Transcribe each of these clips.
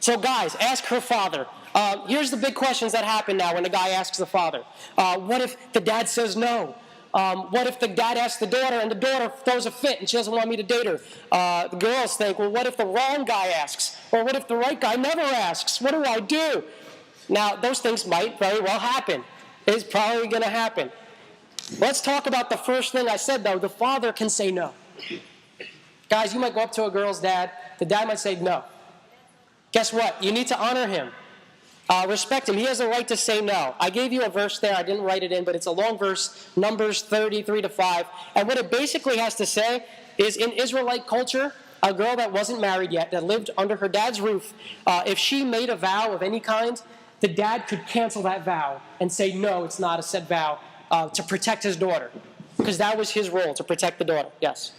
So guys, ask her father. Here's the big questions that happen now when a guy asks the father. What if the dad says no? What if the dad asks the daughter and the daughter throws a fit and she doesn't want me to date her? The girls think, well, what if the wrong guy asks? Or what if the right guy never asks? What do I do? Now, those things might very well happen. It's probably going to happen. Let's talk about the first thing I said, though. The father can say no. Guys, you might go up to a girl's dad. The dad might say no. Guess what? You need to honor him. Respect him. He has a right to say no. I gave you a verse there. I didn't write it in, but it's a long verse, Numbers 33-5. And what it basically has to say is in Israelite culture, a girl that wasn't married yet, that lived under her dad's roof, if she made a vow of any kind, the dad could cancel that vow and say, no, it's not a set vow, to protect his daughter. Because that was his role, to protect the daughter. Yes?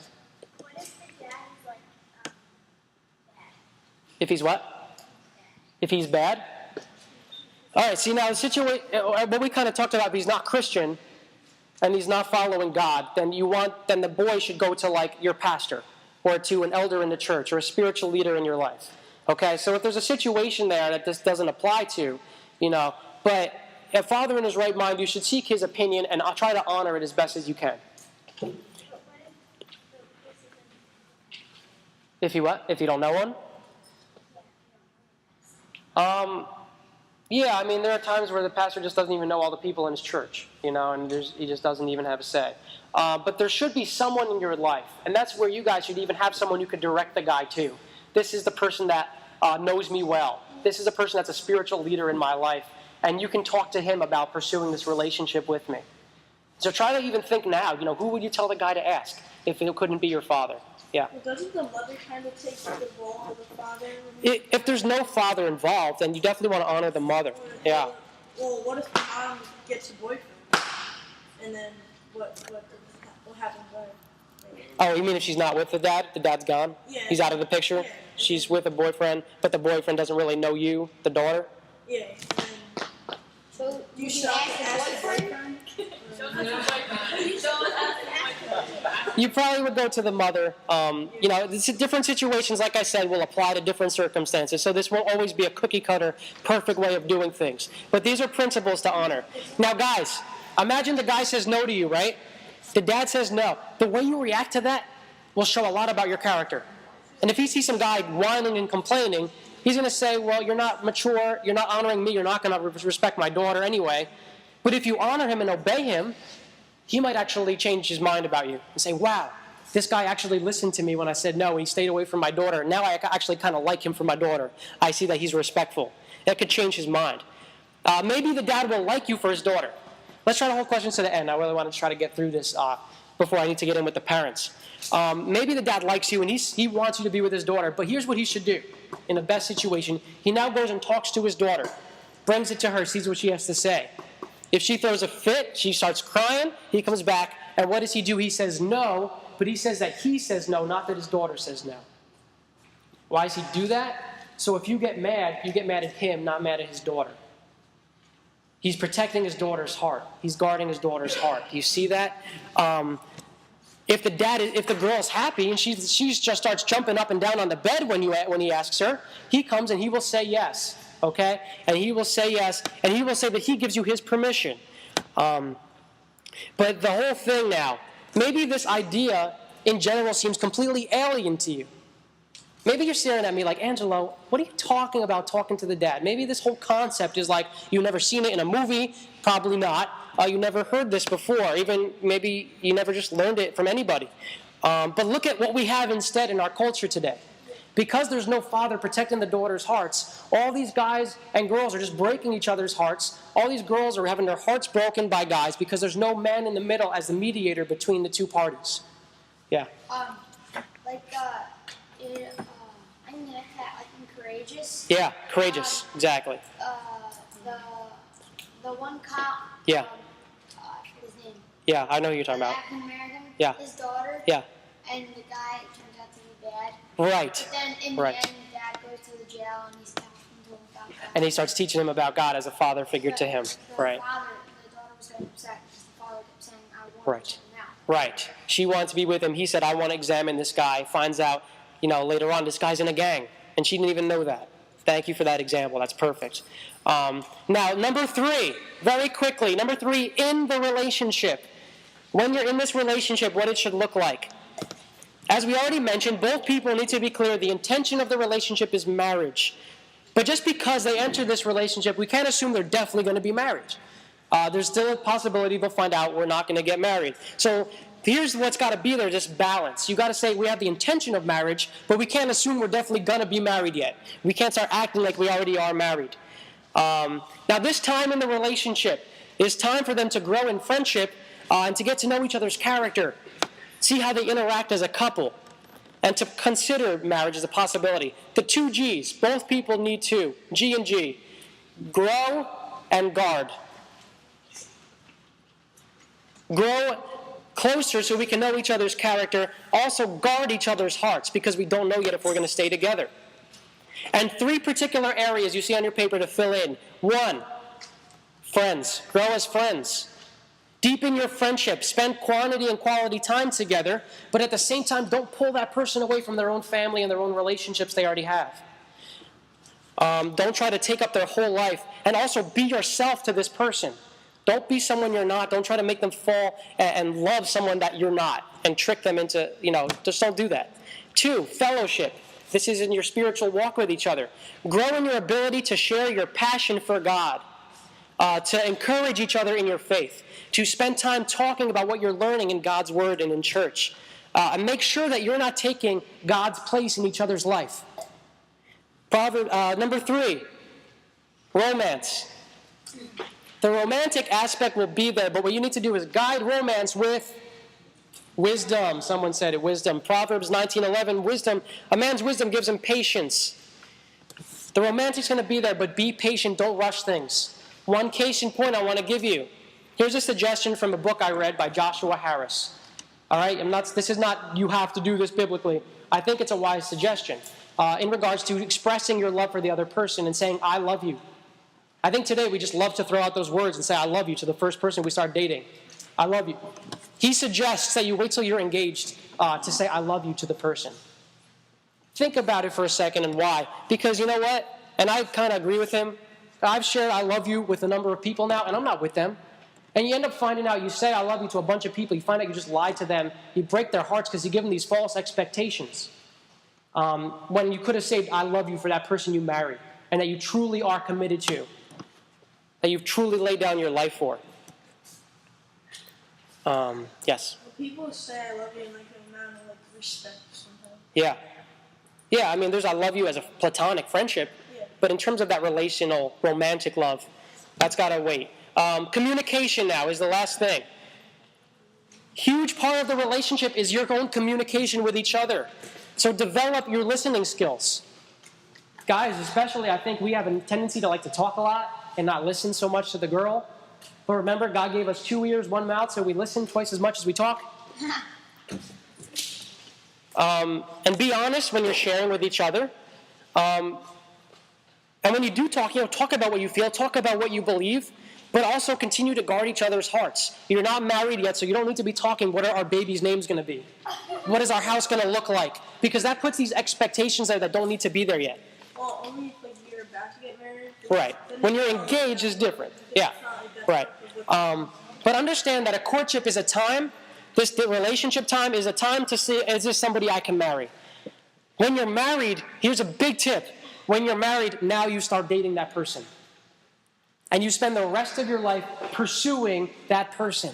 What if the dad is like bad? If he's what? If he's bad? All right, see now the situation, what we kind of talked about, if he's not Christian and he's not following God, then the boy should go to like your pastor or to an elder in the church or a spiritual leader in your life. Okay, so if there's a situation there that this doesn't apply to, but a father in his right mind, you should seek his opinion and try to honor it as best as you can. If you what? If you don't know one? Yeah, I mean, there are times where the pastor just doesn't even know all the people in his church, and he just doesn't even have a say. But there should be someone in your life, and that's where you guys should even have someone you could direct the guy to. This is the person that knows me well. This is a person that's a spiritual leader in my life, and you can talk to him about pursuing this relationship with me. So try to even think now, who would you tell the guy to ask if it couldn't be your father? Yeah. Well, doesn't the mother kind of take the role of the father? If there's no father involved, then you definitely want to honor the mother. Yeah. Well, what if the mom gets a boyfriend? And then what happens there? Oh, you mean if she's not with the dad? The dad's gone? Yeah. He's out of the picture? Yeah. She's with a boyfriend, but the boyfriend doesn't really know you, the daughter? Yeah. So You you should ask the boyfriend? You probably would go to the mother. Different situations, like I said, will apply to different circumstances. So this won't always be a cookie-cutter, perfect way of doing things. But these are principles to honor. Now, guys, imagine the guy says no to you, right? The dad says no. The way you react to that will show a lot about your character. And if he sees some guy whining and complaining, he's going to say, well, you're not mature, you're not honoring me, you're not going to respect my daughter anyway. But if you honor him and obey him, he might actually change his mind about you and say, wow, this guy actually listened to me when I said no, and he stayed away from my daughter. Now I actually kind of like him for my daughter. I see that he's respectful. That could change his mind. Maybe the dad will like you for his daughter. Let's try the whole question to the end. I really want to try to get through this before I need to get in with the parents. Maybe the dad likes you and he wants you to be with his daughter, but here's what he should do in the best situation. He now goes and talks to his daughter, brings it to her, sees what she has to say. If she throws a fit, she starts crying, he comes back, and what does he do? He says no, but he says that he says no, not that his daughter says no. Why does he do that? So if you get mad at him, not mad at his daughter. He's protecting his daughter's heart. He's guarding his daughter's heart. Do you see that? If the girl's happy and she just starts jumping up and down on the bed when he asks her, he comes and he will say yes. Okay? And he will say yes, and he will say that he gives you his permission. But the whole thing now, maybe this idea in general seems completely alien to you. Maybe you're staring at me like, Angelo, what are you talking about talking to the dad? Maybe this whole concept is like you've never seen it in a movie, probably not. You never heard this before. Even maybe you never just learned it from anybody. But look at what we have instead in our culture today. Because there's no father protecting the daughter's hearts, all these guys and girls are just breaking each other's hearts. All these girls are having their hearts broken by guys because there's no man in the middle as the mediator between the two parties. Yeah. I'm Courageous. Yeah, Courageous, exactly. The one cop. Yeah. His name. Yeah, I know who you're talking about. African American. Yeah. His daughter. Yeah. And the guy turns out to be bad. Right. But then in the end, the dad goes to the jail and he's talking to him about God. And he starts teaching him about God as a father figure to him. Right. The daughter was getting upset because the father kept saying, I want Right. to check him out. Right. She wanted to be with him. He said, I want to examine this guy. Finds out, later on, this guy's in a gang. And she didn't even know that. Thank you for that example. That's perfect. Now, number 3, very quickly. Number 3, in the relationship. When you're in this relationship, what it should look like. As we already mentioned, both people need to be clear the intention of the relationship is marriage. But just because they enter this relationship, we can't assume they're definitely going to be married. There's still a possibility they'll find out we're not going to get married. So here's what's got to be there, just balance. You got to say we have the intention of marriage, but we can't assume we're definitely going to be married yet. We can't start acting like we already are married. Now this time in the relationship is time for them to grow in friendship and to get to know each other's character. See how they interact as a couple, and to consider marriage as a possibility. The 2 G's, both people need 2, G and G. Grow and guard. Grow closer so we can know each other's character. Also guard each other's hearts because we don't know yet if we're going to stay together. And 3 particular areas you see on your paper to fill in. 1, friends. Grow as friends. Deepen your friendship. Spend quantity and quality time together, but at the same time, don't pull that person away from their own family and their own relationships they already have. Don't try to take up their whole life. And also be yourself to this person. Don't be someone you're not. Don't try to make them fall and love someone that you're not and trick them into, just don't do that. 2, fellowship. This is in your spiritual walk with each other. Grow in your ability to share your passion for God, to encourage each other in your faith, to spend time talking about what you're learning in God's Word and in church. And make sure that you're not taking God's place in each other's life. Number 3, romance. The romantic aspect will be there, but what you need to do is guide romance with wisdom. Someone said it, wisdom. Proverbs 19:11, wisdom. A man's wisdom gives him patience. The romantic's going to be there, but be patient. Don't rush things. One case in point I want to give you. Here's a suggestion from a book I read by Joshua Harris. All right, this is not you have to do this biblically. I think it's a wise suggestion in regards to expressing your love for the other person and saying, I love you. I think today we just love to throw out those words and say, I love you to the first person we start dating. I love you. He suggests that you wait till you're engaged to say, I love you to the person. Think about it for a second and why. Because you know what? And I kind of agree with him. I've shared I love you with a number of people now, and I'm not with them. And you end up finding out you say I love you to a bunch of people. You find out you just lied to them. You break their hearts because you give them these false expectations. When you could have said I love you for that person you marry and that you truly are committed to. That you've truly laid down your life for. Yes? Well, people say I love you in like an amount of respect sometimes. Yeah. Yeah, I mean, there's I love you as a platonic friendship. Yeah. But in terms of that relational, romantic love, that's got to wait. Communication now is the last thing. Huge part of the relationship is your own communication with each other. So develop your listening skills. Guys, especially, I think we have a tendency to like to talk a lot and not listen so much to the girl. But remember, God gave us 2 ears, 1 mouth, so we listen twice as much as we talk. And be honest when you're sharing with each other. And when you do talk, talk about what you feel, talk about what you believe, but also continue to guard each other's hearts. You're not married yet, so you don't need to be talking, what are our baby's names going to be? What is our house going to look like? Because that puts these expectations there that don't need to be there yet. Well, only if you're about to get married. Right. When you're engaged is different. Yeah. Right. But understand that a courtship is a time, the relationship time is a time to see, is this somebody I can marry? When you're married, here's a big tip. When you're married, now you start dating that person. And you spend the rest of your life pursuing that person.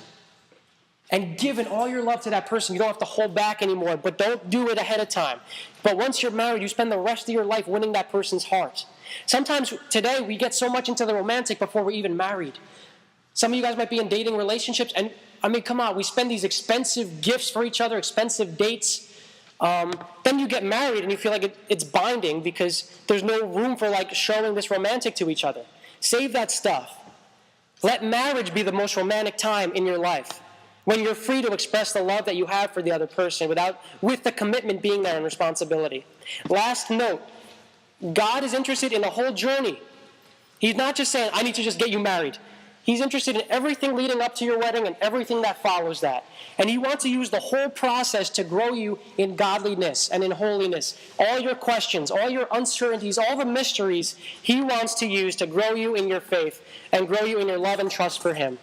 And giving all your love to that person. You don't have to hold back anymore, but don't do it ahead of time. But once you're married, you spend the rest of your life winning that person's heart. Sometimes today we get so much into the romantic before we're even married. Some of you guys might be in dating relationships, and I mean, come on, we spend these expensive gifts for each other, expensive dates. Then you get married and you feel like it's binding because there's no room for like showing this romantic to each other. Save that stuff. Let marriage be the most romantic time in your life. When you're free to express the love that you have for the other person with the commitment being there and responsibility. Last note, God is interested in the whole journey. He's not just saying, I need to just get you married. He's interested in everything leading up to your wedding and everything that follows that. And he wants to use the whole process to grow you in godliness and in holiness. All your questions, all your uncertainties, all the mysteries, he wants to use to grow you in your faith and grow you in your love and trust for him.